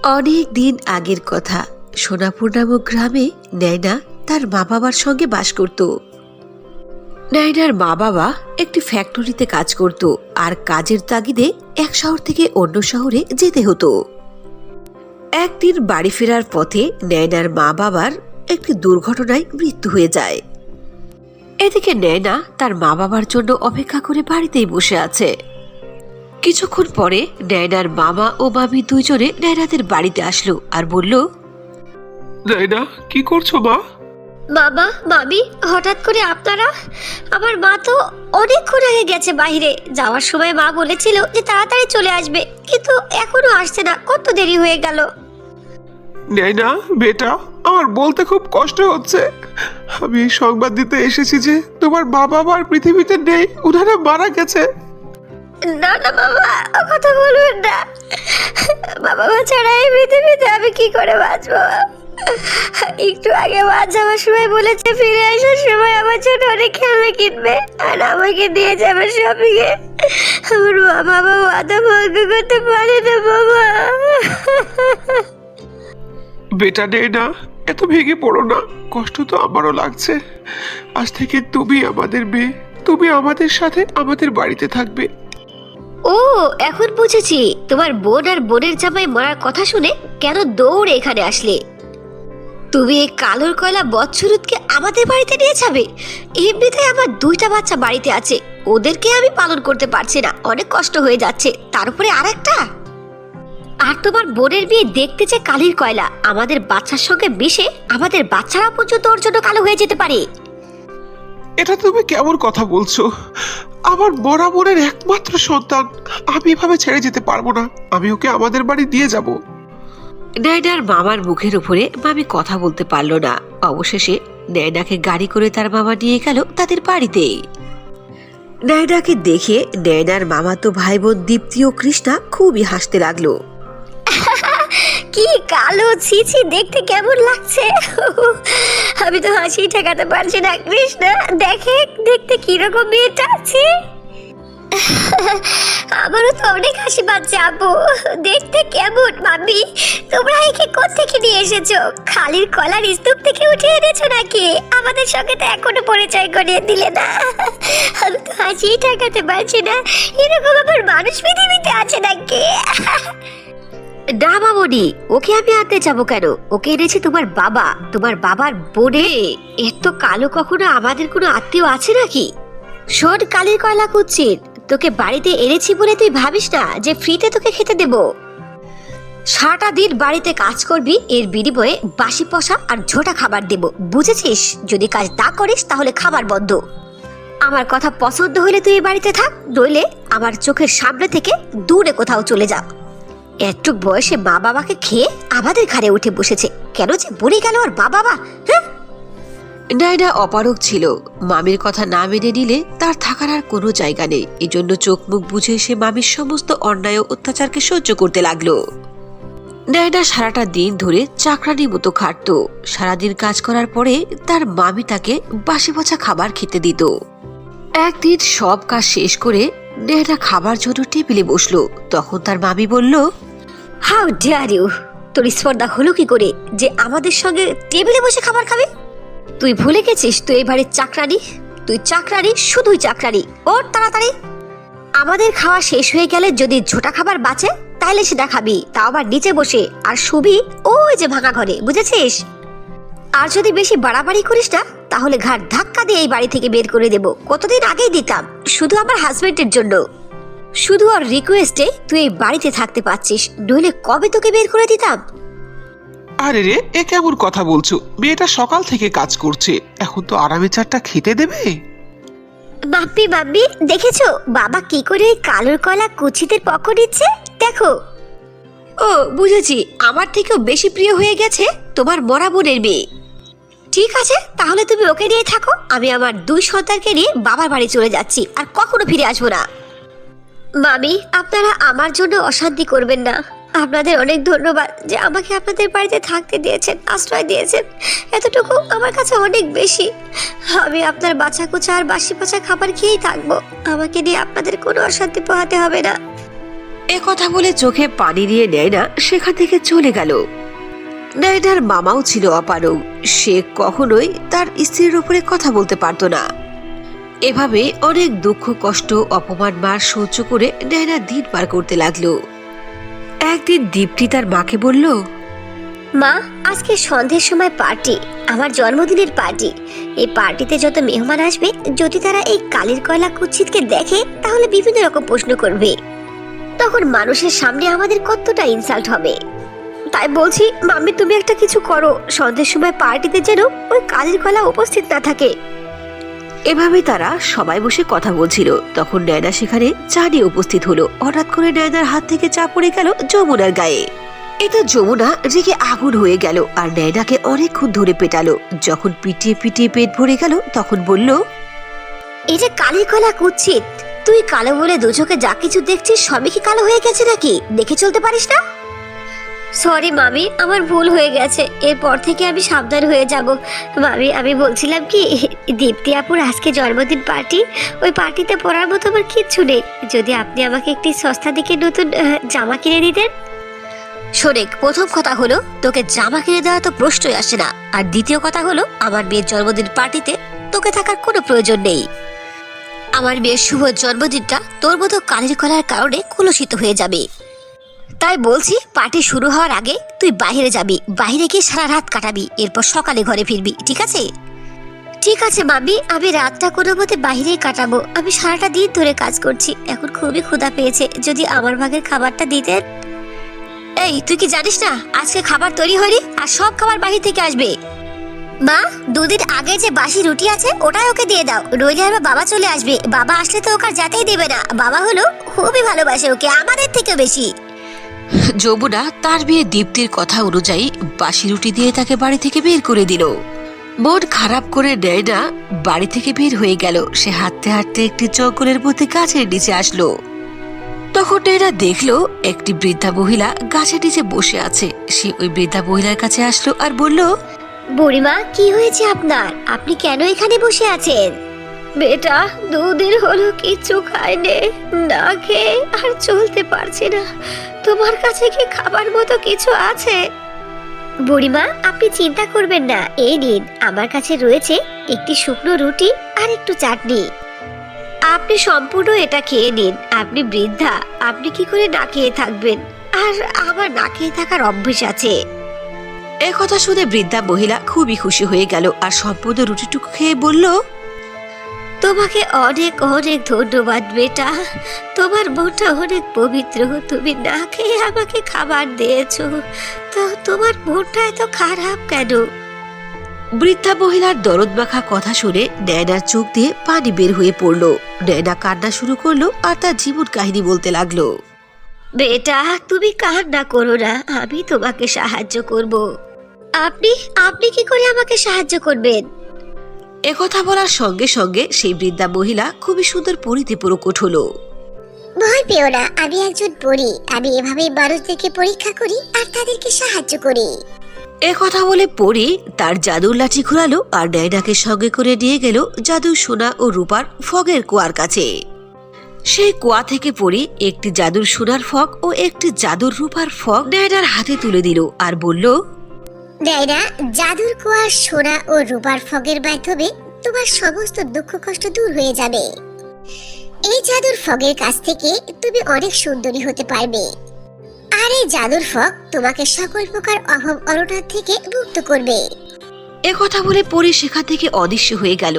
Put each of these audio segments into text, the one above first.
অনেক দিন আগের কথা। সোনাপুর নামক গ্রামে নায়না তার মা বাবার সঙ্গে বাস করত। নায়নার মা বাবা একটি ফ্যাক্টরিতে কাজ করত, আর কাজের তাগিদে এক শহর থেকে অন্য শহরে যেতে হতো। একদিন বাড়ি ফেরার পথে নায়নার মা বাবার একটি দুর্ঘটনায় মৃত্যু হয়ে যায়। এদিকে নায়না তার মা বাবার জন্য অপেক্ষা করে বাড়িতেই বসে আছে। কিছুক্ষণ পরে নায়নার মামা ও মামি দুইজনে নায়নাদের বাড়িতে আসলো আর বলল, নায়না, কি করছো মা? বাবা, মামি, হঠাৎ করে আপনারা? আমার মা তো অনেকক্ষণ আগে গেছে বাইরে। যাওয়ার সময় মা বলেছিল যে তাড়াতাড়ি চলে আসবে, কিন্তু এখনো আসছে না। কত দেরি হয়ে গেল। নায়না বেটা, আমার বলতে খুব কষ্ট হচ্ছে। আমি এই সংবাদ দিতে এসেছি যে তোমার বাবা আর পৃথিবীতে নেই, উনারা মারা গেছে। না না বাবা, ও কথা বলবেন না। বাবা মা ছাড়া এই পৃথিবীতে আমি কি করে বাঁচবো? একটু আগে মা যাওয়ার সময় বলেছে ফিরে আসার সময় আমার জন্য অনেক খেলনা কিনবে আর আমাকে নিয়ে যাবে শপিং এ। আমার মা বাবা ওয়াদা ভঙ্গ করতে পারে না বাবা। বেটা নায়না, এত ভেঙে পড়ো না। কষ্ট তো আমারও লাগছে। আজ থেকে তুমি আমাদের মেয়ে, তুমি আমাদের সাথে আমাদের বাড়িতে থাকবে। ও, এখন বুঝেছি তোমার বোন আর বোনের জামাই মরার কথা শুনে কেন দৌড়ে এখানে আসলে। তুমি এই কালোর কয়লা বৎসরুদকে আমাদের বাড়িতে নিয়ে যাবে? এমনিতে আমার দুইটা বাচ্চা বাড়িতে আছে, ওদেরকে আমি পালন করতে পারছি না, অনেক কষ্ট হয়ে যাচ্ছে, তার উপরে আরেকটা। আর তোমার বোনের বিয়ে দেখতে যে কালির কয়লা, আমাদের বাচ্চার সঙ্গে মিশে আমাদের বাচ্চারা পর্যন্ত ওর জন্য কালো হয়ে যেতে পারে। এটা তুমি কেমন কথা বলছো? আমার মরা বোনের একমাত্র সন্তান, আমি এভাবে ছেড়ে যেতে পারবো না। আমি ওকে আমাদের বাড়ি দিয়ে যাব। নায়নার মামার মুখের উপরে মামি কথা বলতে পারল না। অবশেষে নায়নাকে গাড়ি করে তার মামা নিয়ে গেল তাদের বাড়িতে। নায়নাকে দেখে নায়নার মামাতো ভাই বোন দীপ্তি ও কৃষ্ণা খুবই হাসতে লাগলো। কি কালো, ছিছি, দেখতে কেমন লাগছে। আমি তো হাসি ঠেকাতে পারছি না। কৃষ্ণা দেখে দেখতে কিরকম মেয়েটা আছে। আমারও তো অনেক হাসি পাচ্ছে আপু। দেখতে কেমন? মামি, তোমরা একে কোত্থেকে নিয়ে এসেছো? খালির কলার স্তূপ থেকে উঠে এনেছো নাকি? আমাদের সঙ্গে তো এখনো পরিচয় করিয়ে দিলে না। আমি তো হাসি ঠেকাতে পারছি না। এরকম আবার মানুষ পৃথিবীতে আছে নাকি? না মামনি, ওকে আমি আনতে যাবো কেন? ওকে এনেছি তোমার বাবা। তোমার বাবার বোনে এত কালো কখনো আমাদের কোনো আত্মীয় আছে নাকি? শোন কালির কয়লা কুচ্ছির, তোকে বাড়িতে এনেছি বলে তুই ভাবিস না যে ফ্রিতে তোকে খেতে দেব। সারাটা দিন বাড়িতে কাজ করবি, এর বিনিময়ে বাসি পয়সা আর ঝোটা খাবার দেব, বুঝেছিস? যদি কাজ না করিস তাহলে খাবার বন্ধ। আমার কথা পছন্দ হলে তুই এই বাড়িতে থাক, নইলে আমার চোখের সামনে থেকে দূরে কোথাও চলে যা। একটু বয়সে মা বাবাকে খেয়ে আমাদের ঘাড়ে উঠে বসেছে। কেন যে বলে গেল আর মা বাবা? হ্যাঁ, নায়না অপারগ ছিল। মামির কথা না মেনে নিলে তার থাকার আর কোনো জায়গা নেই। এজন্য চোখ মুখ বুঝে সে মামির সমস্ত অন্যায় ও অত্যাচারকে সহ্য করতে লাগলো। নায়না সারাটা দিন ধরে চাকরানির মতো খাটত। সারাদিন কাজ করার পরে তার মামি তাকে বাসি পচা খাবার খেতে দিত। একদিন সব কাজ শেষ করে নায়না খাবার জন্য টেবিলে বসলো। তখন তার মামি বলল, হাউ ডেয়ার ইউ! তোর স্পর্ধা হলো কি করে যে আমাদের সঙ্গে টেবিলে বসে খাবার খাবে? তুই ভুলে গেছিস তুই এই বাড়ির চাকরানি? তুই চাকরানি, শুধুই চাকরানি। ওর তাড়াতাড়ি। আমাদের খাওয়া শেষ হয়ে গেলে যদি ঝোটা খাবার বাঁচে তাইলে সেটা খাবি, তাও আবার নিচে বসে, আর শুবি ওই যে ভাঙা ঘরে, বুঝেছিস? আর যদি বেশি বাড়াবাড়ি করিস না তাহলে ঘাড় ধাক্কা দিয়ে এই বাড়ি থেকে বের করে দেব। কতদিন আগেই দিতাম, শুধু আমার হাজবেন্ডের জন্য। শুধু আর রিকোয়েস্টে তুই এই বাড়িতে থাকতে পারছিস, নইলে কবে তোকে বের করে দিতাম। আরে রে, এ কেমন কথা বলছো? মেয়েটা সকাল থেকে কাজ করছে, এখন তো আরামে চারটা খেতে দেবে। বাপ্পি বাপ্পি, দেখেছো বাবা কি করে ওই কালোর কলা কুচিদের পক্ষ নিচ্ছে? দেখো। ও বুঝেছি, আমার থেকেও বেশি প্রিয় হয়ে গেছে তোমার মরা বোনের মেয়ে। ঠিক আছে, তাহলে তুমি ওকে নিয়ে থাকো। আমি আমার দুই সন্তানকে নিয়ে বাবার বাড়ি চলে যাচ্ছি, আর কখনো ফিরে আসবো না। মামি, আপনারা আমার জন্য অশান্তি করবেন না। আপনাদের অনেক ধন্যবাদ যে আমাকে আপনাদের বাড়িতে থাকতে দিয়েছেন, আশ্রয় দিয়েছেন। এতটুকু আমার কাছে অনেক বেশি। আমি আপনার বাচ্চা কুচা আর বাসি পচা খাবার খেয়েই থাকবো। আমাকে নিয়ে আপনাদের কোনো অশান্তি পোহাতে হবে না। কথা বলে চোখে পানি নিয়ে নেয়না সেখান থেকে চলে গেল। নায়নার মামাও ছিল অপারগ, সে কখনোই তার স্ত্রীর উপরে কথা বলতে পারত না। এভাবে অনেক দুঃখ কষ্ট অপমান মার সহ্য করে নায়না দিন পার করতে লাগলো। একদিন দীপ্তি তার মাকে বলল, মা, আজকে সন্ধ্যের সময় পার্টি, আমার জন্মদিনের পার্টি। এই পার্টিতে যত মেহমান আসবে, যদি তারা এই কালির কয়লা কুৎসিতকে দেখে তাহলে বিভিন্ন রকম প্রশ্ন করবে। তখন মানুষের সামনে আমাদের কতটা ইনসাল্ট হবে। তাই বলছি মাম্মি, তুমি একটা কিছু করো, সন্ধ্যের সময় পার্টিতে যেন ওই কালির কয়লা উপস্থিত না থাকে। এভাবে তারা সবাই বসে কথা বলছিল। তখন নায়না সেখানে চা নিয়ে উপস্থিত হলো। হঠাৎ করে নায়নার হাত থেকে চা পড়ে গেল যমুনার গায়ে। এতে যমুনা রেগে আগুন হয়ে গেল আর নায়নাকে অনেকক্ষণ ধরে পেটালো। যখন পিটিয়ে পিটিয়ে পেট ভরে গেল তখন বলল, এটা কালির কয়লা কুৎসিত, তুই কালো বলে দু চোখে যা কিছু দেখছিস সবই কি কালো হয়ে গেছে নাকি? দেখে চলতে পারিস না? সরি মামি, আমার ভুল হয়ে গেছে, এরপর থেকে আমি সাবধান হয়ে যাব। মামি, আমি বলছিলাম কি, দীপ্তি আপুর আজকে জন্মদিন পার্টি, ওই পার্টিতে পরার মতো আমার কিচ্ছু নেই। যদি আপনি আমাকে একটি সস্তা দিকে নতুন জামা কিনে দিতেন। শোনেক, প্রথম কথা হলো তোকে জামা কিনে দেওয়া তো প্রশ্নই আসে না, আর দ্বিতীয় কথা হলো আমার মেয়ের জন্মদিন পার্টিতে তোকে থাকার কোনো প্রয়োজন নেই। আমার মেয়ের শুভ জন্মদিনটা তোর মতো কালির কলার কারণে কলুষিত হয়ে যাবে। তাই বলছি, পার্টি শুরু হওয়ার আগে তুই বাইরে যাবি, বাইরে গিয়ে সারা রাত কাটাবি, এরপর সকালে ঘরে ফিরবি, ঠিক আছে? ঠিক আছে মামি, আমি রাতটা কোনো মতে বাইরেই কাটাবো। আমি সারাটা দিন ধরে কাজ করছি, এখন খুবই ক্ষুধা পেয়েছে, যদি আমার ভাগের খাবারটা দিতেন। এই, তুই কি জানিস না আজকে খাবার তৈরি হয়নি, আর সব খাবার বাহির থেকে আসবে। মা, দুদিন আগে যে বাসি রুটি আছে ওটাই ওকে দিয়ে দাও, নইলে আমার বাবা চলে আসবে। বাবা আসলে তো ওকে যেতেই দেবে না। বাবা হলো খুবই ভালোবাসে ওকে, আমাদের থেকে বেশি। যমুনা তার মেয়ে দীপ্তির কথা অনুযায়ী বাসি রুটি দিয়ে তাকে বাড়ি থেকে বের করে দিল। মন খারাপ করে নায়না বাড়ি থেকে বের হয়ে গেল। সে হাঁটতে হাঁটতে একটি জঙ্গলের মধ্যে গাছের নিচে আসলো। তখন নায়না দেখলো একটি বৃদ্ধা মহিলা গাছের নিচে বসে আছে। সে ওই বৃদ্ধা মহিলার কাছে আসলো আর বলল, বুড়িমা, কি হয়েছে আপনার? আপনি কেন এখানে বসে আছেন? বেটা, দুদিন হলো কিছু খাইনি, না খেয়ে আর চলতে পারছি না। তোমার কাছে কি খাবার মতো কিছু আছে? বুড়িমা, আপনি চিন্তা করবেন না, এই নিন, আমার কাছে রয়েছে একটি শুকনো রুটি আর একটু চাটনি। আপনি সম্পূর্ণ এটা খেয়ে নিন। আপনি বৃদ্ধা, আপনি কি করে না খেয়ে থাকবেন? আর আমার না খেয়ে থাকার অভ্যেস আছে। একথা শুনে বৃদ্ধা মহিলা খুবই খুশি হয়ে গেল আর সম্পূর্ণ রুটিটুকু খেয়ে বলল, তোমাকে অনেক অনেক ধন্যবাদ বেটা, তোমার মনটা অনেক পবিত্র, তুমি না খেয়ে আমাকে খাবার দিয়েছো। তো তোমার মনটা এত খারাপ কেন? বৃদ্ধা মহিলার দরদ মাখা কথা শুনে নায়নার চোখ দিয়ে পানি বের হয়ে পড়লো। নায়না কান্না শুরু করলো আর তার জীবন কাহিনী বলতে লাগলো। বেটা, তুমি কান্না করো না, আমি তোমাকে সাহায্য করব। আপনি আপনি কি করে আমাকে সাহায্য করবেন? একথা বলার সঙ্গে সঙ্গে সেই বৃদ্ধা মহিলা খুবই সুন্দর পরিতে প্রকট হলো। ভয় পেও না, আমি একজন পরী। আমি এভাবেই মানুষদেরকে পরীক্ষা করি আর তাদেরকে সাহায্য করি। একথা বলে পরি তার জাদুর লাঠি ঘোরালো আর নায়নাকে সঙ্গে করে নিয়ে গেল জাদুর সোনা ও রূপার ফগের কুয়ার কাছে। সেই কুয়া থেকে পরি একটি জাদুর সোনার ফগ ও একটি জাদুর রূপার ফগ নায়নার হাতে তুলে দিল আর বলল, নায়না, জাদুর কুয়ার সোনা ও রূপার ফগের মাধ্যমে তোমার সমস্ত দুঃখ কষ্ট দূর হয়ে যাবে। এই জাদুর ফগের কাছ থেকে তুমি অনেক সুন্দরী হতে পারবে, আর এই জাদুর ফগ তোমাকে সকল প্রকার অভাব অনটন থেকে মুক্ত করবে। একথা বলে পরি সেখান থেকে অদৃশ্য হয়ে গেল।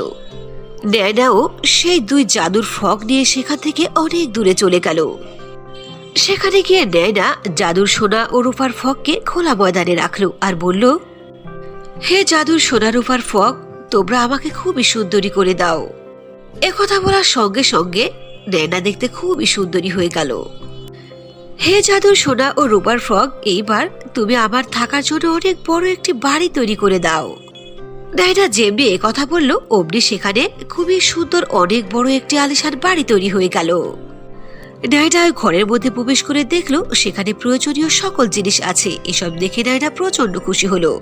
নায়নাও সেই দুই জাদুর ফগ নিয়ে সেখান থেকে অনেক দূরে চলে গেল। সেখানে গিয়ে নায়না জাদুর সোনা ও রূপার ফগকে খোলা ময়দানে রাখলো আর বলল, হে জাদুর সোনা রূপার ফগ, তোমরা আমাকে খুবই সুন্দরী করে দাও। একথা বলার সঙ্গে সঙ্গে নায়না দেখতে খুবই সুন্দরী হয়ে গেল। হে জাদুর সোনা ও রূপার ফগ, এইবার তুমি আমার থাকার জন্য অনেক বড় একটি বাড়ি তৈরি করে দাও। নায়না যেমনি কথা বলল অমনি সেখানে খুবই সুন্দর অনেক বড় একটি আলিশান বাড়ি তৈরি হয়ে গেল। নায়না ঘরের মধ্যে প্রবেশ করে দেখলো সেখানে প্রয়োজনীয় সকল জিনিস আছে। এসব দেখে নায়না প্রচন্ড খুশি হলো।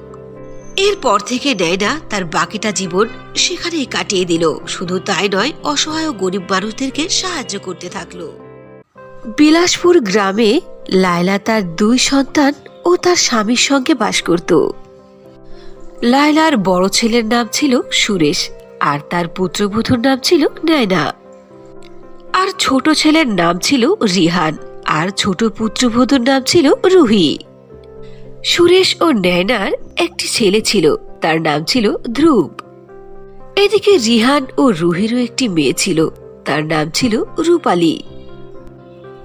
এরপর থেকে নায়না তার বাকিটা জীবন সেখানেই কাটিয়ে দিল। শুধু তাই নয়, অসহায় ও গরিব মানুষদেরকে সাহায্য করতে থাকলো। বিলাসপুর গ্রামে লায়লা তার 2 সন্তান ও তার স্বামীর সঙ্গে বাস করত। লায়লার বড় ছেলের নাম ছিল সুরেশ, আর তার পুত্রবধূর নাম ছিল নয়না। আর ছোট ছেলের নাম ছিল রিহান, আর ছোট পুত্রবধূর নাম ছিল রুহি। সুরেশ ও নয়নার একটি ছেলে ছিল, তার নাম ছিল ধ্রুব। এদিকে রিহান ও রুহিরও একটি মেয়ে ছিল, তার নাম ছিল রূপালী।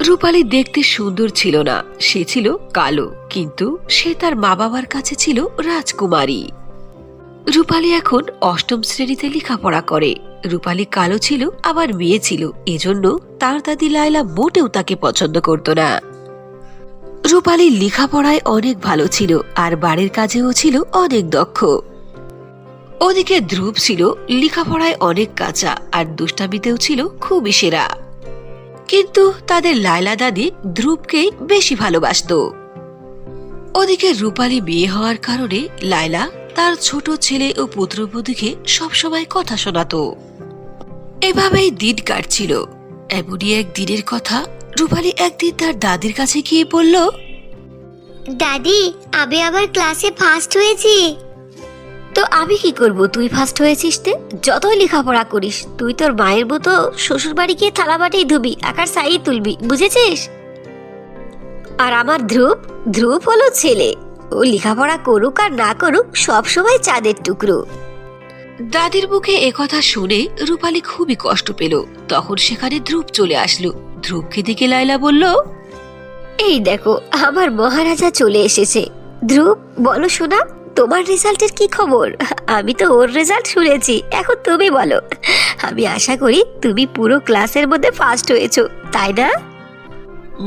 রূপালী দেখতে সুন্দর ছিল না, সে ছিল কালো, কিন্তু সে তার মা বাবার কাছে ছিল রাজকুমারী। রূপালী এখন 8ম শ্রেণীতে লেখাপড়া করে। রূপালী কালো ছিল, আবার মেয়ে ছিল, এজন্য তার দাদি লায়লা মোটেও তাকে পছন্দ করত না। রূপালী লেখাপড়ায় অনেক ভালো ছিল, আর বাড়ির কাজেও ছিল অনেক দক্ষ। ওদিকে ধ্রুব ছিল লেখাপড়ায় অনেক কাঁচা, আর দুষ্টামিতেও ছিল খুবই সেরা। কিন্তু তাদের লায়লা দাদি ধ্রুবকেই বেশি ভালোবাসত। ওদিকে রূপালী বিয়ে হওয়ার কারণে লায়লা তার ছোট ছেলে ও পুত্রবধূকে সবসময় কথা শোনাতো। এভাবেই দিন কাটছিল। এমনই এক দিনের কথা, রূপালী একদিন তার দাদির কাছে গিয়ে বলল, দাদি, আমি আবার ক্লাসে ফার্স্ট হয়েছি। তো আমি কি করব, তুই ফার্স্ট হয়েছিস তে? যতই লেখাপড়া করিস, তুই তোর মায়ের মতো শ্বশুর বাড়ি গিয়ে থালা বাটি ধুবি, আকার সাই তুলবি, বুঝেছিস? আর আমার ধ্রুব হলো ছেলে, ও লেখাপড়া করুক আর না করুক সব সময় চাঁদের টুকরো। দাদির মুখে একথা শুনে রূপালী খুবই কষ্ট পেল। তখন সেখানে ধ্রুব চলে আসলো। ধ্রুবকে দেখে লায়লা বলল, এই দেখো, আমার মহারাজা চলে এসেছে। ধ্রুব, বলো শোনা, তোমার রেজাল্টের কি খবর? আমি তো ওর রেজাল্ট শুনেছি, এখন তুমি বলো। আমি আশা করি তুমি পুরো ক্লাসের মধ্যে ফার্স্ট হয়েছো, তাই না?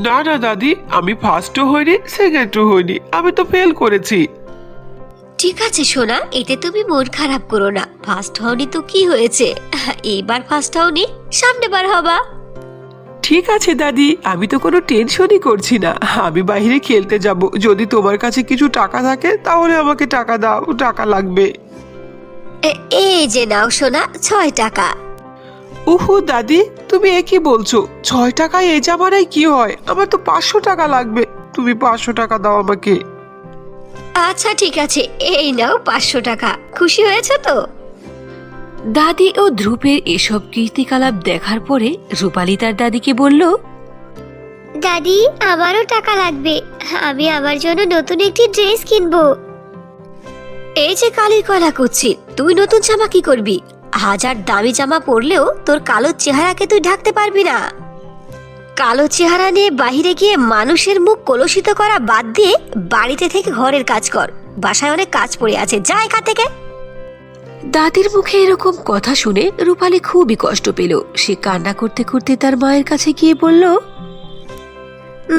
না না দাদি, আমি ফার্স্টও হইনি, সেকেন্ডও হইনি, আমি তো ফেল করেছি। ঠিক আছে সোনা, এতে তুমি মন খারাপ করো না। ফার্স্ট হওনি তো কি হয়েছে, এবার ফার্স্ট হওনি, সামনের বার হবা। ঠিক আছে দাদি, আমি তো কোনো টেনশনই করছি না। আমি বাইরে খেলতে যাব। যদি তোমার কাছে কিছু টাকা থাকে তাহলে আমাকে টাকা দাও, টাকা লাগবে। এই যে নাও সোনা, 6 টাকা। উহু দাদি, তুমি এ কি বলছো? 6 টাকায় এই জামানায় কি হয়? আমার তো 500 টাকা লাগবে। তুমি 500 টাকা দাও আমাকে। আচ্ছা ঠিক আছে, এই নাও 500 টাকা। খুশি হয়েছে তো? দাদি ও ধ্রুবের এসব কীর্তিকলাপ দেখার পরে রূপালী তার দাদিকে বলল, দাদি, আমারও টাকা লাগবে। আমি আমার জন্য নতুন একটি ড্রেস কিনবো। এই যে কালির কলা করছি, তুই নতুন জামা কি করবি? 1000 দামি জামা পরলেও তোর কালো চেহারাকে তুই ঢাকতে পারবি না। কালো চেহারা নিয়ে বাহিরে গিয়ে মানুষের মুখ কলুষিত করা বাদ দিয়ে বাড়িতে থেকে ঘরের কাজ কর। বাসায় অনেক কাজ পড়ে আছে, যা এখান থেকে। দাদির মুখে এরকম কথা শুনে রূপালী খুবই কষ্ট পেল। সে কান্না করতে করতে তার মায়ের কাছে গিয়ে বলল,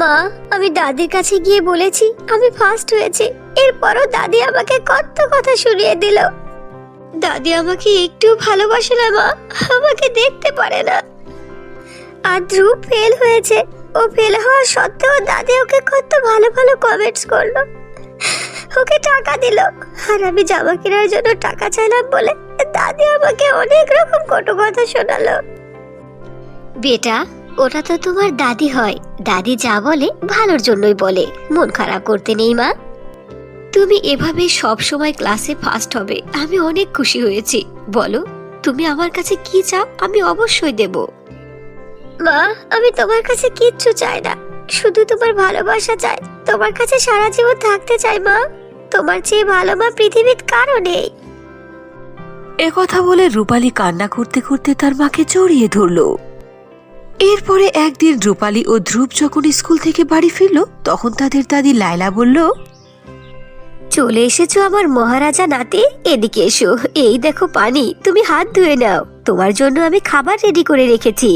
মা, আমি দাদির কাছে গিয়ে বলেছি আমি ফার্স্ট হয়েছি। এরপরও দাদি আমাকে কত কথা শুনিয়ে দিল। দাদি আমাকে একটু ভালোবাসে না মা, আমাকে দেখতে পারে না। আর ধ্রুব ফেল হয়েছে, ও ফেল হওয়ার সত্ত্বেও দাদি ওকে কত ভালো ভালো কমেন্টস করলো, ওকে টাকা দিল। আর আমি জামা কেনার জন্য টাকা চাইলাম বলে দাদি আমাকে অনেক রকম কটু কথা শোনালো। বেটা, ওটা তো তোমার দাদি হয়, দাদি যা বলে ভালোর জন্যই বলে, মন খারাপ করতে নেই মা। তুমি এভাবে সব সময় ক্লাসে ফার্স্ট হবে, আমি অনেক খুশি হয়েছি। বলো, তুমি আমার কাছে কি চাও? আমি অবশ্যই দেব। মা, আমি তোমার কাছে কিচ্ছু চাই না, শুধু তোমার ভালোবাসা চাই। তোমার কাছে সারা জীবন থাকতে চাই মা। তোমার চেয়ে ভালো মা পৃথিবীর কারো নেই। একথা বলে রূপালী কান্না করতে করতে তার মাকে জড়িয়ে ধরল। এরপরে একদিন রূপালী ও ধ্রুব যখন স্কুল থেকে বাড়ি ফিরল, তখন তাদের দাদি লায়লা বলল, চলে এসেছো আমার মহারাজা নাতি, এদিকে এসো। এই দেখো পানি, তুমি হাত ধুয়ে নাও। তোমার জন্য আমি খাবার রেডি করে রেখেছি।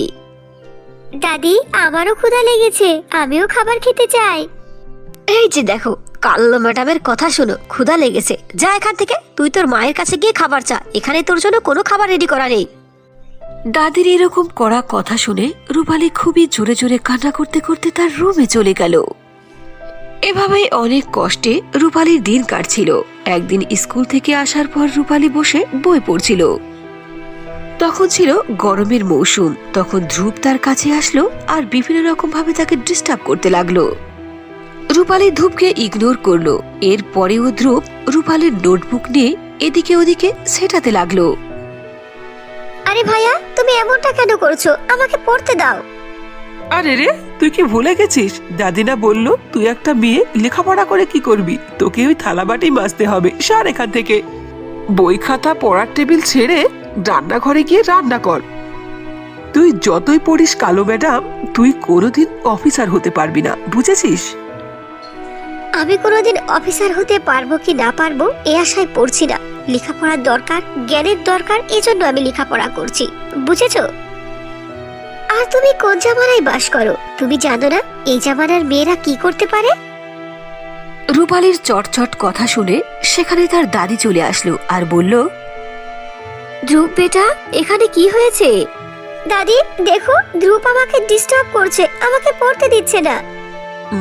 দাদি, আমারও ক্ষুধা লেগেছে, আমিও খাবার খেতে চাই। এই যে দেখো, কাল্লো ম্যাডামের কথা শোনো, ক্ষুধা লেগেছে, যা এখান থেকে। তুই তোর মায়ের কাছে গিয়ে খাবার চা, এখানে তোর জন্য কোনো খাবার রেডি করা নেই। দাদির এরকম কড়া কথা শুনে রূপালী খুবই জোরে জোরে কান্না করতে করতে তার রুমে চলে গেল। এভাবেই অনেক কষ্টে রূপালীর দিন কাটছিল। একদিন স্কুল থেকে আসার পর রূপালী বসে বই পড়ছিল। তখন ছিল গরমের মৌসুম। তখন ধ্রুব তার কাছে আসলো আর বিভিন্ন রকম ভাবে তাকে ডিস্টার্ব করতে লাগলো। রূপালী ধ্রুবকে ইগনোর করলো। এরপরেও ধ্রুব রূপালীর নোটবুক নিয়ে এদিকে ওদিকে সেটাতে লাগলো। আরে ভাইয়া, তুমি এমনটা কেন করছো? আমাকে পড়তে দাও। আরে রে, তুই কি ভুলে গেছিস? দাদিনা বলল তুই একটা মেয়ে, লেখাপড়া করে কি করবি? তোকে ওই থালাবাটি মাজতে হবে। সর এখান থেকে। বই খাতা পড়ার টেবিল ছেড়ে রান্নাঘরে গিয়ে রান্না কর। তুই যতই পড়িস কালো ম্যাডাম, তুই কোনোদিন অফিসার হতে পারবি না, বুঝেছিস? আমি কোনোদিন অফিসার হতে পারবো কি না পারবো এ আশায় পড়ছি না। লেখাপড়ার দরকার, জ্ঞানের দরকার, এজন্য আমি লেখাপড়া করছি, বুঝেছো? আর তুমি কোন জামানায় বাস করো? তুমি জানো না এই জামানার মেয়েরা কি করতে পারে? রূপালীর চটচট কথা শুনে সেখানে তার দাদি চলে আসলো আর বলল, ধ্রুব বেটা, এখানে কি হয়েছে? দাদি দেখো, ধ্রুব আমাকে ডিস্টার্ব করছে, আমাকে পড়তে দিচ্ছে না।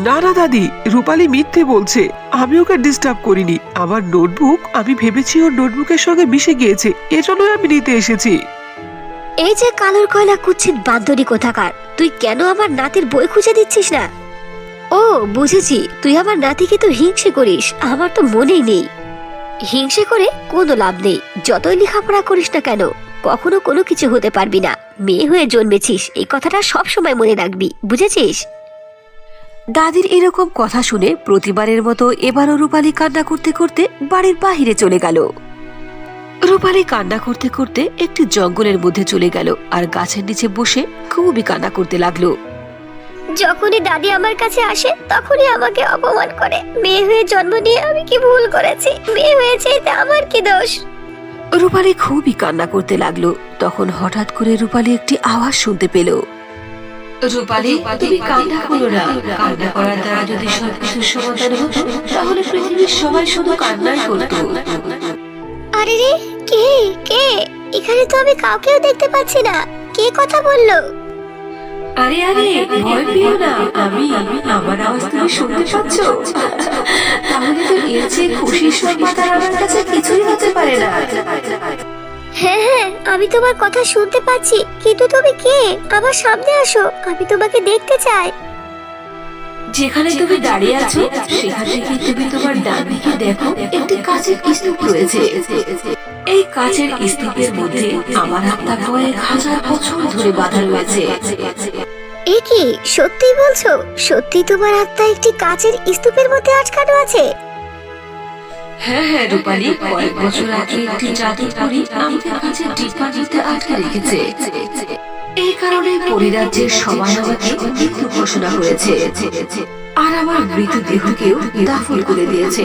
না না দাদি, রূপালী মিথ্যে বলছে। আমি ওকে ডিস্টার্ব করিনি। আমার নোটবুক, আমি ভেবেছি ওর নোটবুকের সঙ্গে মিশে গিয়েছে, এজন্যই আমি নিতে এসেছি। এই যে কালোর কয়লা কুচ্ছিত বান্দরী কোথাকার, তুই কেন আমার নাতির বই খুঁজে দিচ্ছিস না? ও বুঝেছি, তুই আমার নাতিকে তো হিংসে করিস। আমার তো মনেই নেই। হিংসে করে কোনো লাভ নেই। যতই লেখাপড়া করিস না কেন, কখনো কোনো কিছু হতে পারবি না। মেয়ে হয়ে জন্মেছিস, এই কথাটা সব সময় মনে রাখবি, বুঝেছিস? দাদির এরকম কথা শুনে প্রতিবারের মতো এবারও রূপালী কান্না করতে করতে বাড়ির বাহিরে চলে গেল। রূপালী কান্না করতে করতে একটি জঙ্গলের মধ্যে চলে গেল আর গাছের নিচে বসে খুবই কান্না করতে লাগলো। যখনই দাদি আমার কাছে আসে তখনই আমাকে অপমান করে। মেয়ে হয়ে জন্ম নিয়ে আমি কি ভুল করেছি? মেয়ে হয়েছে, এতে আমার কি দোষ? রূপালী খুবই কান্না করতে লাগলো। তখন হঠাৎ করে রূপালী একটি আওয়াজ শুনতে পেল। রূপালী, তুমি কান্না করো না। কান্না করার দ্বারা যদি সবকিছুর সমাধান হতো, তাহলে পৃথিবীর সবাই শুধু কান্নাই করতো। আরে রে, কে কে? এখানে তো আমি কাউকেও দেখতে পাচ্ছি না। কে কথা বললো? আরে আরে, ভয় পেও না, আমি। আমার আওয়াজ তুমি শুনতে পাচ্ছ? তাহলে তো এর চেয়ে খুশির সংবাদ আর আমার কাছে কিছুই হতে পারে না। হ্যাঁ হ্যাঁ, আমি তোমার কথা শুনতে পাচ্ছি, কিন্তু তুমি কে? আমার সামনে আসো, আমি তোমাকে দেখতে চাই। যেখানে তুমি দাঁড়িয়ে আছো সেখান থেকে তুমি তোমার ডান দিকে দেখো, একটি কাচের স্তূপ রয়েছে। এই কাচের স্তূপের মধ্যে আমার আত্মা কয়েক হাজার বছর ধরে বাঁধা রয়েছে। এ কি, সত্যি বলছো? সত্যি তোমার আত্মা একটি কাচের স্তূপের মধ্যে আটকানো আছে? হ্যাঁ হ্যাঁ রূপালী, কয়েক বছর আগে একটি জাদুর পরী আমাদের কাছে ডিব্বার মধ্যে আটকে রেখেছে। এই কারণে পরিরাজ্যের সবাই আমাকে মৃত্যু ঘোষণা হয়েছে আর আমার মৃত দেহকেও দাফন করে দিয়েছে।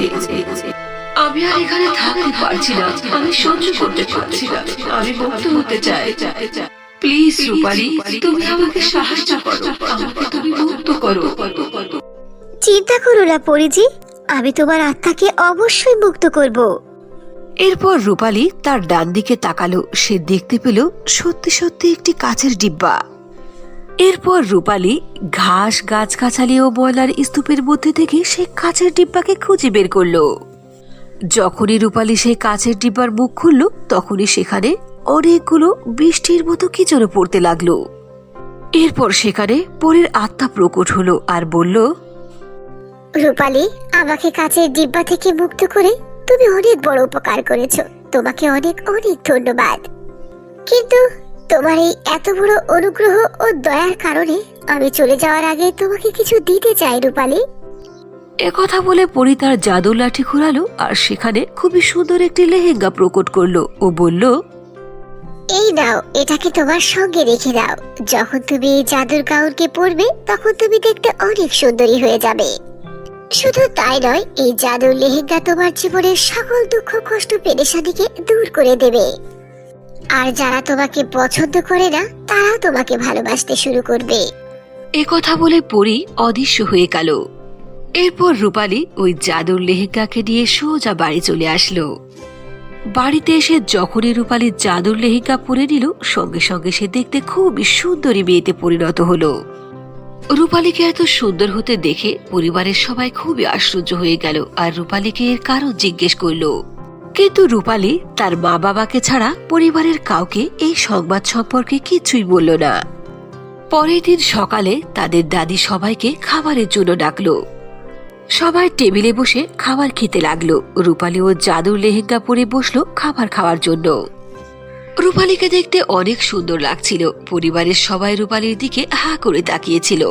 আমি আর এখানে থাকতে পারছি না, আমি সহ্য করতে পারছি না, আমি মুক্ত হতে চাই। প্লিজ রূপালী, তুমি আমাকে সাহায্য করো, আমাকে তুমি মুক্ত করো। চিন্তা করো না পরিজি, আমি তোমার আত্মাকে অবশ্যই মুক্ত করব। এরপর রূপালী তার ডান দিকে তাকালো। সে দেখতে পেল সত্যি সত্যি একটি কাচের ডিব্বা। এরপর রূপালী ঘাস, গাছগাছালি ও ময়লার স্তূপের মধ্যে থেকে সে কাচের ডিব্বাকে খুঁজে বের করলো। যখনই রূপালী সেই কাচের ডিব্বার মুখ খুলল, তখনই সেখানে অনেকগুলো বৃষ্টির মতো কি যেন পড়তে লাগলো। এরপর সেখানে পরীর আত্মা প্রকট হলো আর বলল, রূপালী, আমাকে কাচের ডিব্বা থেকে মুক্ত করে তুমি অনেক বড় উপকার করেছো। তোমাকে অনেক অনেক ধন্যবাদ। কিন্তু তোমার এই এত বড় অনুগ্রহ ও দয়ার কারণে আমি চলে যাওয়ার আগে তোমাকে কিছু দিতে চাই রূপালী। একথা বলে পরী তার জাদুর লাঠি ঘোরালো আর সেখানে খুবই সুন্দর একটি লেহেঙ্গা প্রকট করলো ও বলল, এই নাও, এটাকে তোমার সঙ্গে রেখে দাও। যখন তুমি এই জাদুর গাউনকে পরবে তখন তুমি দেখতে অনেক সুন্দরী হয়ে যাবে। শুধু তাই নয়, এই জাদুর লেহেঙ্গা তোমার জীবনের সকল দুঃখ, কষ্ট, পেরেশানিকে দূর করে দেবে। আর যারা তোমাকে পছন্দ করে না, তারাও তোমাকে ভালোবাসতে শুরু করবে। একথা বলে পরী অদৃশ্য হয়ে গেল। এরপর রূপালী ওই জাদুর লেহেঙ্গাকে নিয়ে সোজা বাড়ি চলে আসলো। বাড়িতে এসে যখনই রূপালী জাদুর লেহেঙ্গা পরে নিল, সঙ্গে সঙ্গে সে দেখতে খুবই সুন্দরী মেয়েতে পরিণত হলো। রূপালীকে এত সুন্দর হতে দেখে পরিবারের সবাই খুবই আশ্চর্য হয়ে গেল আর রূপালীকে এর কারণ জিজ্ঞেস করলো। কিন্তু রূপালী তার মা বাবাকে ছাড়া পরিবারের কাউকে এই সংবাদ সম্পর্কে কিছুই বলল না। পরের দিন সকালে তাদের দাদি সবাইকে খাবারের জন্য ডাকলো। সবাই টেবিলে বসে খাবার খেতে লাগলো। রূপালী ও জাদুর লেহেঙ্গা পরে বসলো খাবার খাওয়ার জন্য। রূপালীকে দেখতে অনেক সুন্দর লাগছিল। পরিবারের সবাই রূপালীর দিকে হা করে তাকিয়েছিল।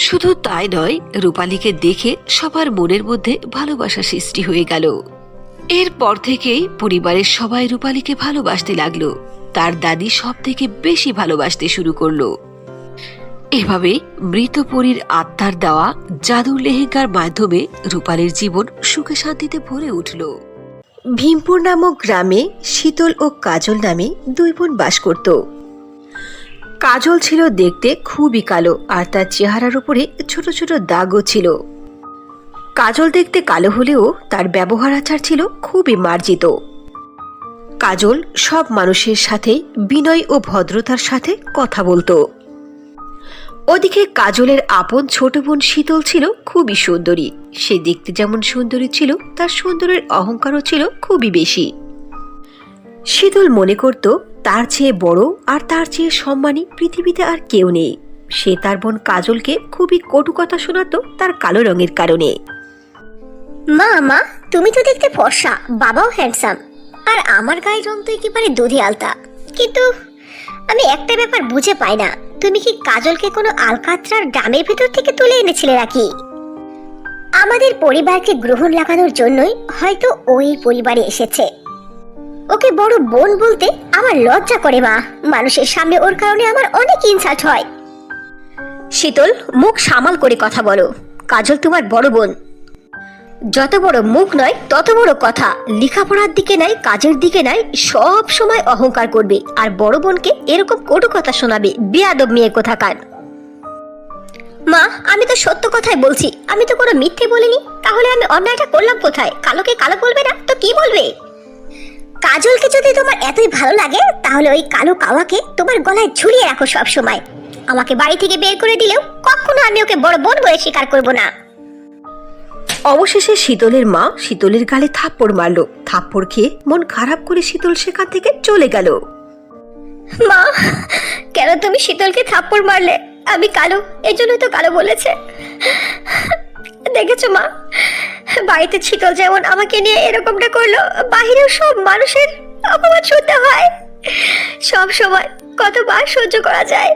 শুধু তাই নয়, রূপালীকে দেখে সবার মনের মধ্যে ভালোবাসা সৃষ্টি হয়ে গেল। এরপর থেকেই পরিবারের সবাই রূপালীকে ভালোবাসতে লাগলো। তার দাদি সব থেকে বেশি ভালোবাসতে শুরু করলো। এভাবে মৃত পরীর আত্মার দেওয়া জাদুর লেহেঙ্গার মাধ্যমে রূপালীর জীবন সুখে শান্তিতে ভরে উঠল। ভীমপুর নামক গ্রামে শীতল ও কাজল নামে দুই বোন বাস করত। কাজল ছিল দেখতে খুবই কালো, আর তার চেহারার উপরে ছোট ছোট দাগও ছিল। কাজল দেখতে কালো হলেও তার ব্যবহার আচার ছিল খুবই মার্জিত। কাজল সব মানুষের সাথে বিনয় ও ভদ্রতার সাথে কথা বলতো। ওদিকে কাজলের আপন ছোট বোন শীতল ছিল খুবই সুন্দরী। সে দেখতে যেমন সুন্দরী ছিল, তার সুন্দরের অহংকারও ছিল খুবই বেশি। শীতল মনে করত তার চেয়ে বড় আর তার চেয়ে সম্মানী পৃথিবীতে আর কেউ নেই। সে তার বোন কাজলকে খুবই কটু কথা শোনাতো তার কালো রঙের কারণে। মা মা, তুমি তো দেখতে ফর্সা, বাবাও হ্যান্ডসাম, আর আমার গায়ের রং তো একেবারে দুধে আলতা। কিন্তু আমি একটা ব্যাপার বুঝে পাই না, তুমি কি কাজলকে কোনো আলকাতরার গ্রামের ভেতর থেকে তুলে এনেছিলে নাকি? আমাদের পরিবারকে গ্রহণ লাগানোর জন্যই হয়তো ওই পরিবারে এসেছে। ওকে বড় বোন বলতে আমার লজ্জা করে মা। মানুষের সামনে ওর কারণে আমার অনেক ইনসাল্ট হয়। শীতল, মুখ সামাল করে কথা বলো। কাজল তোমার বড় বোন। যত বড় মুখ নয় তত বড় কথা। লেখাপড়ার দিকে নাই, কাজের দিকে নাই, সব সময় অহংকার করবে, আর বড় বোনকে এরকম কটু কথা শোনাবে। বেয়াদব মেয়ে কোথাকার। মা, আমি তো সত্য কথাই বলছি, আমি তো কোনো মিথ্যে বলিনি। তাহলে আমি অন্যায়টা করলাম কোথায়? কালোকে কালো বলবে না তো কি বলবে? কাজলকে যদি তোমার এতই ভালো লাগে, তাহলে ওই কালো কাওয়াকে তোমার গলায় ঝুলিয়ে রাখো সব সময়। আমাকে বাড়ি থেকে বের করে দিলেও কখনো আমি ওকে বড় বোন বলে স্বীকার করব না। অবশেষে শীতলের মা শীতলের গালে থাপ্পড় মারল। থাপ্পড় খেয়ে মন খারাপ করে শীতল সেখান থেকে চলে গেল। মা, কেন তুমি শীতলকে থাপ্পড় মারলে? আমি কালো, এই জন্য তো কালো বলেছে। দেখেছো মা, বাড়িতে শীতল যেমন আমাকে নিয়ে এরকমটা করলো, বাহিরেও সব মানুষের অপমান শুনতে হয়। সব সময় কতবার সহ্য করা যায়?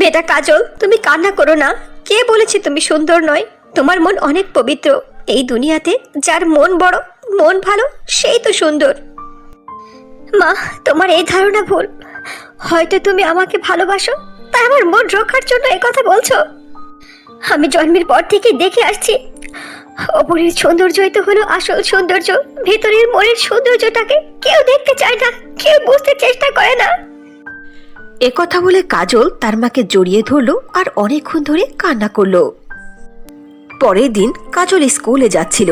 বেটা কাজল, তুমি কান্না করো না। কে বলেছে তুমি সুন্দর নয়? তোমার মন অনেক পবিত্র। এই দুনিয়াতে যার মন বড়, মন ভালো, সেই তো সুন্দর। মা, তোমার এই ধারণা ভুল। হয়তো তুমি আমাকে ভালোবাসো, তাই আমার মন রক্ষার জন্য এই কথা বলছো। আমি জন্মের পর থেকে দেখে আসছি, ওপরের সৌন্দর্যই তো হলো আসল সৌন্দর্য। ভেতরের মনের সৌন্দর্যটাকে কেউ দেখতে চায় না, কেউ বুঝতে চেষ্টা করে না। একথা বলে কাজল তার মাকে জড়িয়ে ধরল আর অনেকক্ষণ ধরে কান্না করলো। পরের দিন কাজল স্কুলে যাচ্ছিল।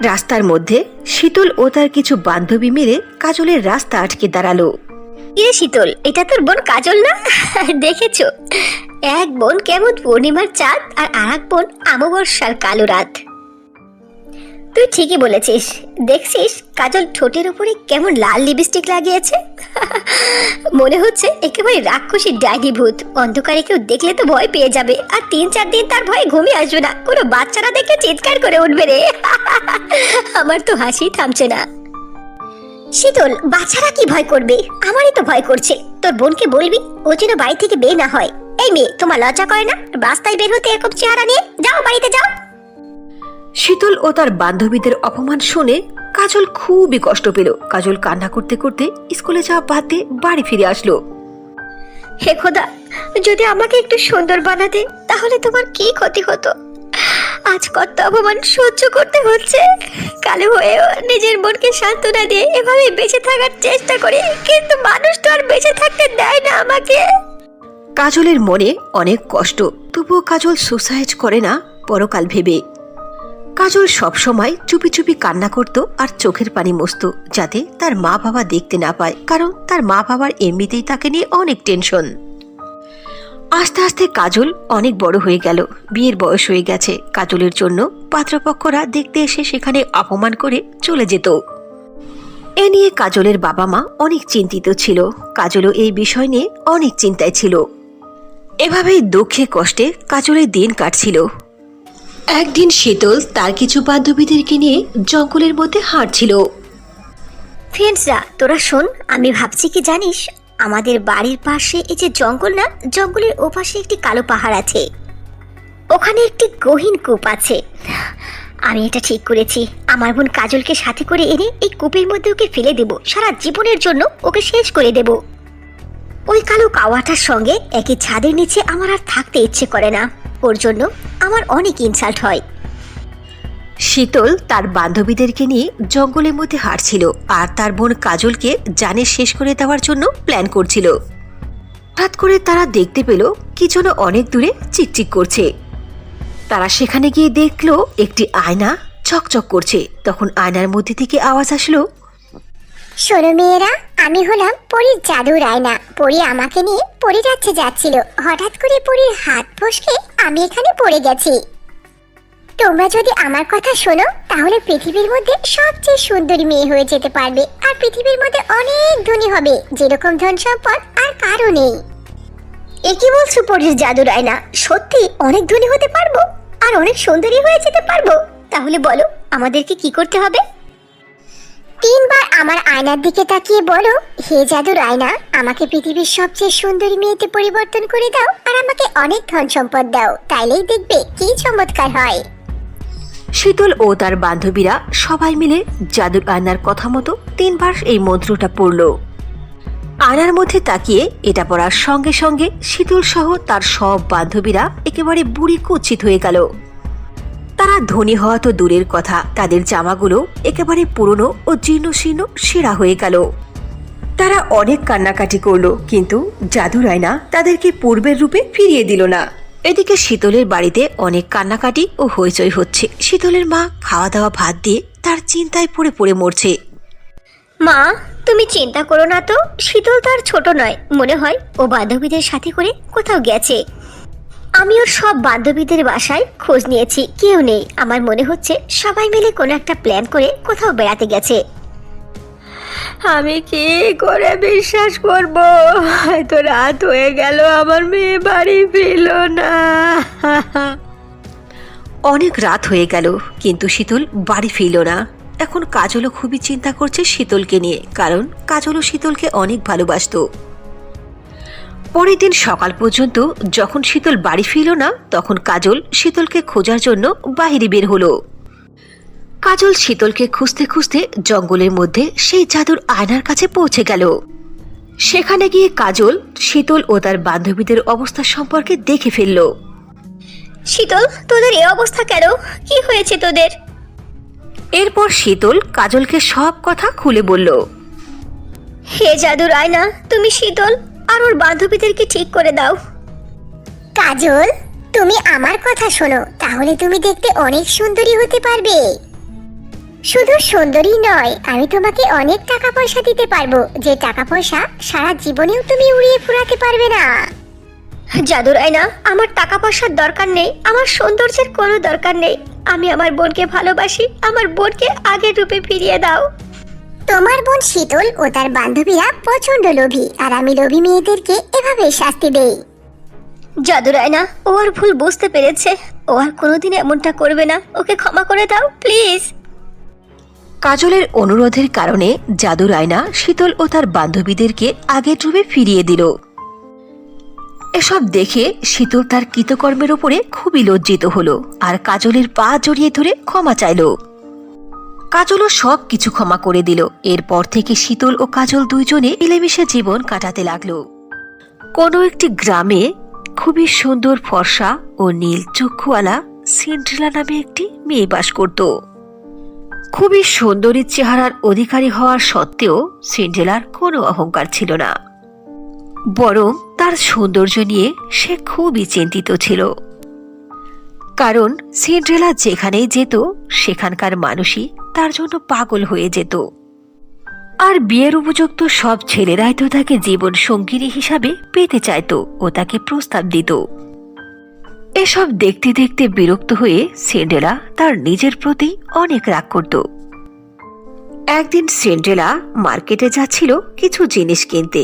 রাস্তার মধ্যে শীতল ও তার কিছু বান্ধবী মিলে কাজলের রাস্তা আটকে দাঁড়ালো। কিরে শীতল, এটা তোর বোন কাজল না? দেখেছো, এক বোন কেমন পূর্ণিমার চাঁদ, আর আরেক বোন অমাবস্যার কালো রাত। তুই ঠিকই বলেছিস। দেখছিস কাজল ঠোঁটের উপরে কেমন লাল লিপস্টিক লাগিয়েছে? মনে হচ্ছে একেবারে রাক্ষসী ডাইনি ভূত। অন্ধকারে কেউ দেখলে তো ভয় পেয়ে যাবে, আর 3-4 দিন তার ভয়ে ঘুমিয়ে আসবে না। কোনো বাচ্চারা দেখে চিৎকার করে উঠবে রে। আমার তো হাসি থামছে না। শীতল, বাচ্চারা কি ভয় করবে? আমারই তো ভয় করছে। তোর বোনকে বলবি ও যেন বাড়ি থেকে বের না হয়। এই মেয়ে, তোমার লজ্জা করে না রাস্তায় বের হতে এরকম চেহারা নিয়ে? যাও, বাড়িতে যাও। শীতল ও তার বান্ধবীদের অপমান শুনে কাজল খুবই কষ্ট পেল। কাজল কান্না করতে করতে স্কুলে যাওয়া বাদ দিয়ে বাড়ি ফিরে আসলো। হে খোদা, যদি আমাকে একটু সুন্দর বানাতে, তাহলে তোমার কি ক্ষতি হতো? আজ কত অপমান সহ্য করতে হচ্ছে। কালো হয়েও নিজের বোনকে সান্ত্বনা দিয়ে এভাবে বেঁচে থাকার চেষ্টা করি, কিন্তু মানুষ তো আর বেঁচে থাকতে দেয় না আমাকে। কাজলের মনে অনেক কষ্ট, তবুও কাজল সুসাইড করে না পরকাল ভেবে। কাজল সবসময় চুপি চুপি কান্না করত আর চোখের পানি মুছত, যাতে তার মা বাবা দেখতে না পায়, কারণ তার মা বাবার এমনিতেই তাকে নিয়ে অনেক টেনশন। আস্তে আস্তে কাজল অনেক বড় হয়ে গেল, বিয়ের বয়স হয়ে গেছে। কাজলের জন্য পাত্রপক্ষরা দেখতে এসে সেখানে অপমান করে চলে যেত। এ নিয়ে কাজলের বাবা মা অনেক চিন্তিত ছিল। কাজলও এই বিষয় নিয়ে অনেক চিন্তায় ছিল। এভাবেই দুঃখে কষ্টে কাজলের দিন কাটছিল। একদিন শীতল তার কিছু বান্ধবীদেরকে নিয়ে জঙ্গলের মধ্যে হাঁটছিল। ফ্রেন্ডসরা, তোরা শোন, আমি ভাবছি কি জানিস, আমাদের বাড়ির পাশে এই যে জঙ্গল না, জঙ্গলের ওপাশে একটি কালো পাহাড় আছে, ওখানে একটি গহীন কূপ আছে। আমি এটা ঠিক করেছি, আমার বোন কাজলকে সাথে করে এনে এই কূপের মধ্যে ওকে ফেলে দেব, সারা জীবনের জন্য ওকে শেষ করে দেব। ওই কালো কাওয়াটার সঙ্গে একই ছাদের নিচে আমার আর থাকতে ইচ্ছে করে না, ওর জন্য আমার অনেক ইনসাল্ট হয়। শীতল তার বান্ধবীদেরকে নিয়ে জঙ্গলের মধ্যে হাঁটছিল আর তার বোন কাজলকে জানে শেষ করে দেওয়ার জন্য প্ল্যান করছিল। হঠাৎ করে তারা দেখতে পেল কি যেন অনেক দূরে চিকচিক করছে। তারা সেখানে গিয়ে দেখলো একটি আয়না চকচক করছে। তখন আয়নার মধ্যে থেকে আওয়াজ আসলো, শোনো মেয়েরা, আমি হলাম পরীর জাদুর আয়না। পরী আমাকে নিয়ে পরীর কাছে যাচ্ছিল, হঠাৎ করে পরীর হাত ফসকে আমি এখানে পড়ে গেছি। তোমরা যদি আমার কথা শোনো তাহলে পৃথিবীর মধ্যে সবচেয়ে সুন্দরী মেয়ে হয়ে যেতে পারবে, আর পৃথিবীর মধ্যে অনেক ধনী হবে, যেরকম ধন সম্পদ আর কারো নেই। এ কি বলছো পরীর জাদুর আয়না? সত্যি অনেক ধনী হতে পারবো আর অনেক সুন্দরী হয়ে যেতে পারবো? তাহলে বলো আমাদেরকে কি করতে হবে? 3 বার আমার আয়নার দিকে তাকিয়ে বলো, হে জাদুর আয়না, আমাকে পৃথিবীর সবচেয়ে সুন্দরী মেয়েতে পরিবর্তন করে দাও আর আমাকে অনেক ধন সম্পদ দাও, তাইলেই দেখবে কি চমৎকার হয়। শীতল ও তার বান্ধবীরা সবাই মিলে জাদুর আয়নার কথা মতো 3 বার এই মন্ত্রটা পড়ল। আয়নার মধ্যে তাকিয়ে এটা পড়ার সঙ্গে সঙ্গে শীতল সহ তার সব বান্ধবীরা একেবারে বুড়ি কুৎসিত হয়ে গেল। তারা ধনী হওয়া তো দূরের কথা, তাদের জামাগুলো একেবারে পুরনো ও জীর্ণশীর্ণ ছেঁড়া হয়ে গেল। তারা অনেক কান্নাকাটি করলো, কিন্তু জাদুর আয়না তাদেরকে পূর্বের রূপে ফিরিয়ে দিল না। এদিকে শীতলের বাড়িতে অনেক কান্নাকাটি ও হইচই হচ্ছে। শীতলের মা খাওয়া দাওয়া ভাত দিয়ে তার চিন্তায় পড়ে পড়ে মরছে। মা, তুমি চিন্তা করো না তো, শীতল তার ছোট নয়, মনে হয় ও বান্ধবীদের সাথে করে কোথাও গেছে। আমি ওর সব বান্ধবীদের বাসায় খোঁজ নিয়েছি, কেউ নেই। আমার মনে হচ্ছে সবাই মিলে কোনো একটা প্ল্যান করে কোথাও বেড়াতে গেছে। আমি কি করে বিশ্বাস করব? এত রাত হয়ে গেল, আমার মেয়ে বাড়ি ফিরল না। অনেক রাত হয়ে গেল কিন্তু শীতল বাড়ি ফিরল না। এখন কাজলও খুবই চিন্তা করছে শীতলকে নিয়ে, কারণ কাজলও শীতলকে অনেক ভালোবাসতো। পরের দিন সকাল পর্যন্ত যখন শীতল বাড়ি ফিরল না, তখন কাজল শীতলকে খোঁজার জন্য বাইরে বের হলো। কাজল শীতলকে খুঁজতে খুঁজতে জঙ্গলের মধ্যে সেই জাদুর আয়নার কাছে পৌঁছে গেল। সেখানে গিয়ে কাজল শীতল ও তার বান্ধবীদের অবস্থা সম্পর্কে দেখে ফেলল। শীতল, তোদের এই অবস্থা কেন? কি হয়েছে তোদের? এরপর শীতল কাজলকে সব কথা খুলে বলল। হে জাদুর আয়না, তুমি শীতল আর ওর বান্ধবীদেরকে ঠিক করে দাও। কাজল, তুমি আমার কথা শোনো, তাহলে তুমি দেখতে অনেক সুন্দরী হতে পারবে। শুধু সুন্দরী নয়, আমি তোমাকে অনেক টাকা পয়সা দিতে পারবো, যে টাকা পয়সা সারা জীবনেও তুমি উড়িয়ে ফুরাতে পারবে না। জাদুর আয়না, আমার টাকা পয়সার দরকার নেই, আমার সৌন্দর্যের কোনো দরকার নেই। আমি আমার বোনকে ভালোবাসি, আমার বোনকে আগের রূপে ফিরিয়ে দাও। তোমার বোন শীতল ও তার বান্ধবীরা প্রচন্ড লোভী, আর আমি লোভী মেয়েদেরকে এভাবে শাস্তি দেই। জাদুর আয়না, ও আর ভুল বুঝতে পেরেছে, ও আর কোনোদিন এমনটা করবে না, ওকে ক্ষমা করে দাও প্লিজ। কাজলের অনুরোধের কারণে জাদুর আয়না শীতল ও তার বান্ধবীদেরকে আগের রূপে ফিরিয়ে দিল। এসব দেখে শীতল তার কৃতকর্মের উপরে খুবই লজ্জিত হলো আর কাজলের পা জড়িয়ে ধরে ক্ষমা চাইল। কাজলও সব কিছু ক্ষমা করে দিল। এরপর থেকে শীতল ও কাজল দুইজনে মিলেমিশে জীবন কাটাতে লাগলো। কোনো একটি গ্রামে খুবই সুন্দর ফর্সা ও নীল চক্ষুওয়ালা সিন্ড্রেলা নামে একটি মেয়ে বাস করত। খুবই সুন্দরী চেহারার অধিকারী হওয়ার সত্ত্বেও সিন্ড্রেলার কোনো অহংকার ছিল না, বরং তার সৌন্দর্য নিয়ে সে খুবই চিন্তিত ছিল। কারণ সিন্ড্রেলা যেখানেই যেত সেখানকার মানুষই তার জন্য পাগল হয়ে যেত। আর বিয়ের উপযুক্ত সব ছেলেরাই তো তাকে জীবন সঙ্গিনী হিসাবে পেতে চাইতো ও তাকে প্রস্তাব দিত। এসব দেখতে দেখতে বিরক্ত হয়ে সিন্ড্রেলা তার নিজের প্রতি অনেক রাগ করত। একদিন সিন্ড্রেলা মার্কেটে যাচ্ছিল কিছু জিনিস কিনতে।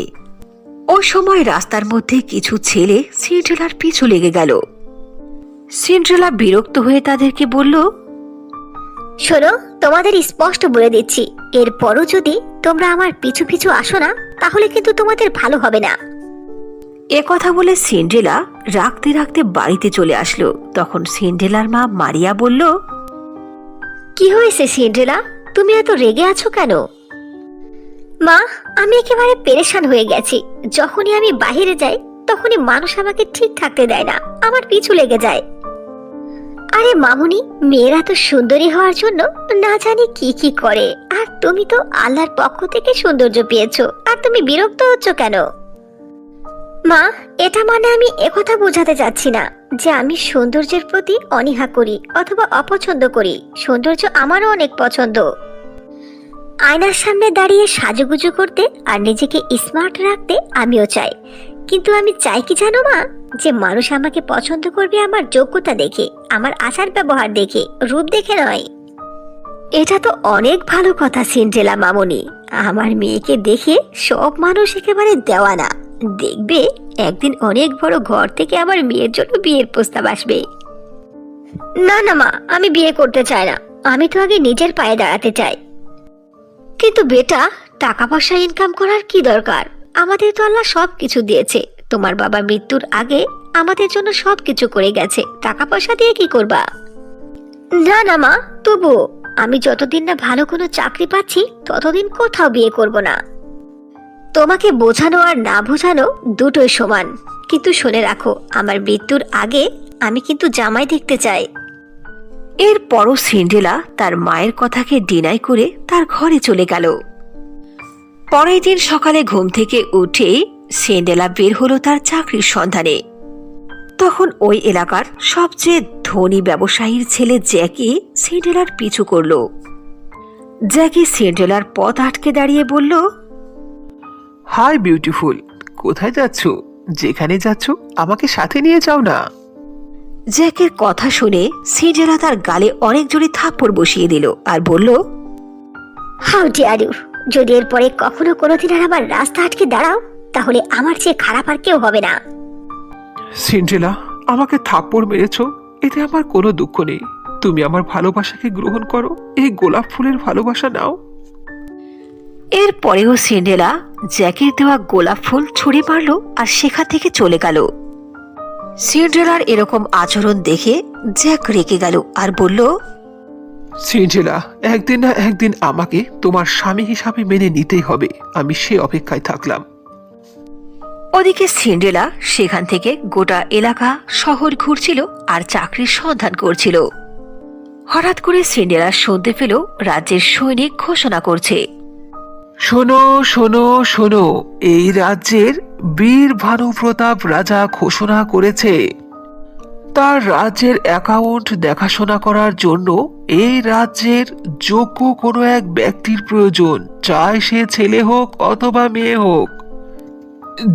ওই সময় রাস্তার মধ্যে কিছু ছেলে সিন্ড্রেলার পিছু লেগে গেল। সিন্ড্রেলা বিরক্ত হয়ে তাদেরকে বলল, শোনো, তোমাদের স্পষ্ট বলে দিচ্ছি, এরপরও যদি তোমরা আমার পিছু পিছু আসো না, তাহলে কিন্তু তোমাদের ভালো হবে না। এ কথা বলে সিন্ড্রেলা রাখতে রাখতে বাড়িতে চলে আসলো। তখন সিন্ড্রেলার মা মারিয়া বলল, কি হয়েছে সিন্ড্রেলা, তুমি এত রেগে আছো কেন? মা, আমি একেবারে পেরেশান হয়ে গেছি। যখনই আমি বাইরে যাই তখনই মানুষ আমাকে ঠিক থাকতে দেয় না, আমার পিছু লেগে যায়। আরে মামুনি, মেয়েরা তো সুন্দরী হওয়ার জন্য না জানি কি কি করে, আর তুমি তো আল্লাহর পক্ষ থেকে সৌন্দর্য পেয়েছো, আর তুমি বিরক্ত হচ্ছ কেন? মা, এটা মানে আমি একথা বোঝাতে চাচ্ছি না যে আমি সৌন্দর্যের প্রতি অনীহা করি অথবা অপছন্দ করি। সৌন্দর্য আমারও অনেক পছন্দ। আয়নার সামনে দাঁড়িয়ে সাজুগুজু করতে আর নিজেকে স্মার্ট রাখতে আমিও চাই, কিন্তু আমি চাই কি জানো মা, যে মানুষ আমাকে পছন্দ করবে আমার যোগ্যতা দেখে, আমার আচার ব্যবহার দেখে, রূপ দেখে নয়। এটা তো অনেক ভালো কথা সিন্ড্রেলা মামনি। আমার মেয়েকে দেখে সব মানুষ একেবারে দেওয়ানা। দেখবে একদিন অনেক বড় ঘর থেকে আমার মেয়ের জন্য বিয়ের প্রস্তাব আসবে। না না মা, আমি বিয়ে করতে চাই না। আমি তো আগে নিজের পায়ে দাঁড়াতে চাই। কিন্তু বেটা, টাকা পয়সা ইনকাম করার কি দরকার? আমাদের তো আল্লাহ সবকিছু দিয়েছে। তোমার বাবা মৃত্যুর আগে আমাদের জন্য সবকিছু করে গেছে, টাকা পয়সা দিয়ে কি করবা? না না মা, তবু আমি যতদিন না ভালো কোনো চাকরি পাচ্ছি ততদিন কোথাও বিয়ে করব না। তোমাকে বোঝানো আর না বোঝানো দুটোই সমান। কিন্তু শুনে রাখো, আমার মৃত্যুর আগে আমি কিন্তু জামাই দেখতে চাই। এরপরও সিন্ড্রেলা তার মায়ের কথাকে ডিনাই করে তার ঘরে চলে গেল। পরের দিন সকালে ঘুম থেকে উঠে সিন্ড্রেলা বের হলো তার চাকরির সন্ধানে। তখন ওই এলাকার সবচেয়ে ধনী ব্যবসায়ীর ছেলে জ্যাকি সিন্ড্রেলার পিছু করল। জ্যাকি সিন্ড্রেলার পথ আটকে দাঁড়িয়ে বলল, হাই বিউটিফুল, কোথায় যাচ্ছ? যেখানে যাচ্ছ আমাকে সাথে নিয়ে যাও না। জ্যাকের কথা শুনে সিন্ড্রেলা তার গালে অনেক জোরে থাপ্পড় বসিয়ে দিল আর বলল, হাউ ডিয়ার ইউ! যদি এরপরে কখনো কোনোদিন আর আমার রাস্তা আটকে দাঁড়াও, তাহলে আমার চেয়ে খারাপ আর কেউ হবে না। সিন্ড্রেলা, আমাকে থাপ্পড় মেরেছ, এতে আমার কোনো দুঃখ নেই। তুমি আমার ভালোবাসাকে গ্রহণ করো, এই গোলাপ ফুলের ভালোবাসা নাও। এরপরেও সিন্ড্রেলা জ্যাকের দেওয়া গোলাপ ফুল ছুঁড়ে মারল আর সেখান থেকে চলে গেল। সিন্ড্রেলার এরকম আচরণ দেখে জ্যাক রেগে গেল আর বলল, সিন্ড্রেলা, একদিন না একদিন আমাকে তোমার স্বামী হিসাবে মেনে নিতেই হবে। আমি সে অপেক্ষায় থাকলাম। ওদিকে সিন্ড্রেলা সেখান থেকে গোটা এলাকা শহর ঘুরছিল আর চাকরির সন্ধান করছিল। হঠাৎ করে সিন্ড্রেলা শুনতে পেল রাজ্যের সৈনিক ঘোষণা করছে, শোনো শোনো শোনো, এই রাজ্যের বীর ভানু প্রতাপ রাজা ঘোষণা করেছে তার রাজ্যের অ্যাকাউন্ট দেখাশোনা করার জন্য এই রাজ্যের যোগ্য কোনো এক ব্যক্তির প্রয়োজন, চাই সে ছেলে হোক অথবা মেয়ে হোক।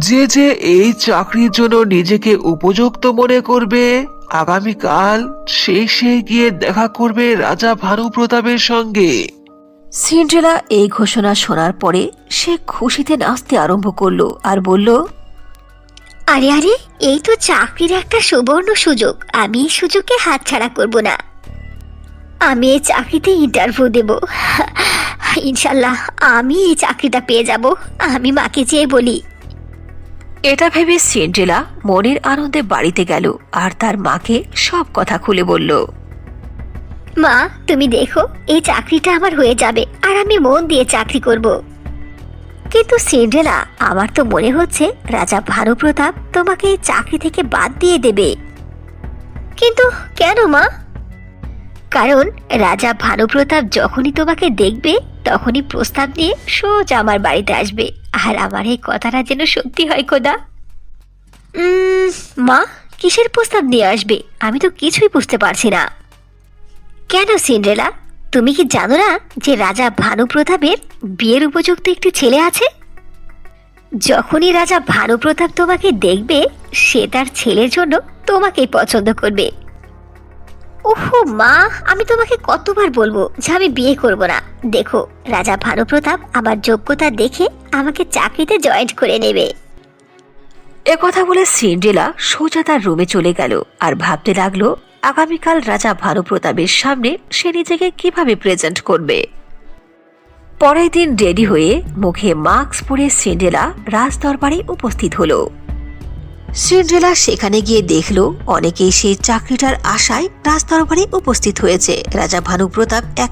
যে যে এই চাকরির জন্য নিজেকে উপযুক্ত মনে করবে, আগামীকাল সে গিয়ে দেখা করবে রাজা ভানু প্রতাপের সঙ্গে। সিন্ড্রেলা এই ঘোষণা শোনার পরে সে খুশিতে নাচতে আরম্ভ করলো আর বলল, আরে আরে, এই তো চাকরির একটা সুবর্ণ সুযোগ। আমি এই সুযোগকে হাতছাড়া করব না। আমি এই চাকরিতে ইন্টারভিউ দেব। ইনশাল্লাহ আমি এই চাকরিটা পেয়ে যাব। আমি মাকে যেয়ে বলি। এটা ভেবে সিন্ড্রেলা মনের আনন্দে বাড়িতে গেল আর তার মাকে সব কথা খুলে বলল। মা, তুমি দেখো, এই চাকরিটা আমার হয়ে যাবে আর আমি মন দিয়ে চাকরি করব। কিন্তু সিন্ড্রেলা, আমার তো মনে হচ্ছে রাজা ভানু প্রতাপ তোমাকে এই চাকরি থেকে বাদ দিয়ে দেবে। কিন্তু কেন মা? কারণ রাজা ভানু প্রতাপ যখনই তোমাকে দেখবে তখনই প্রস্তাব নিয়ে সোজা আমার বাড়িতে আসবে। আর আমার এই কথাটা যেন সত্যি হয় খোদা। মা, কিসের প্রস্তাব নিয়ে আসবে? আমি তো কিছুই বুঝতে পারছি না। কেন সিন্ড্রেলা, তুমি কি জানো না যে রাজা ভানুপ্রতাপের বিয়ের উপযুক্ত একটি ছেলে আছে? যখনই রাজা ভানুপ্রতাপ তোমাকে দেখবে, সে তার ছেলের জন্য তোমাকেই পছন্দ করবে। ওহো মা, আমি তোমাকে কতবার বলবো যে আমি বিয়ে করব না। দেখো, রাজা ভানুপ্রতাপ আমার যোগ্যতা দেখে আমাকে চাকরিতে জয়েন করে নেবে। একথা বলে সিন্ড্রেলা সোজা তার রুমে চলে গেল আর ভাবতে লাগলো আগামীকাল রাজা ভানুপ্রতাপের সামনে সে নিজেকে কিভাবে প্রেজেন্ট করবে। পরের দিন রেডি হয়ে মুখে মাস্ক পরে সিন্ড্রেলা রাজদরবারে উপস্থিত হলো। সিন্ড্রেলা সেখানে গিয়ে দেখলো অনেকেই সেই চাকরিটার আশায় রাজদরবারে উপস্থিত হয়েছে। রাজা ভানুপ্রতাপ এক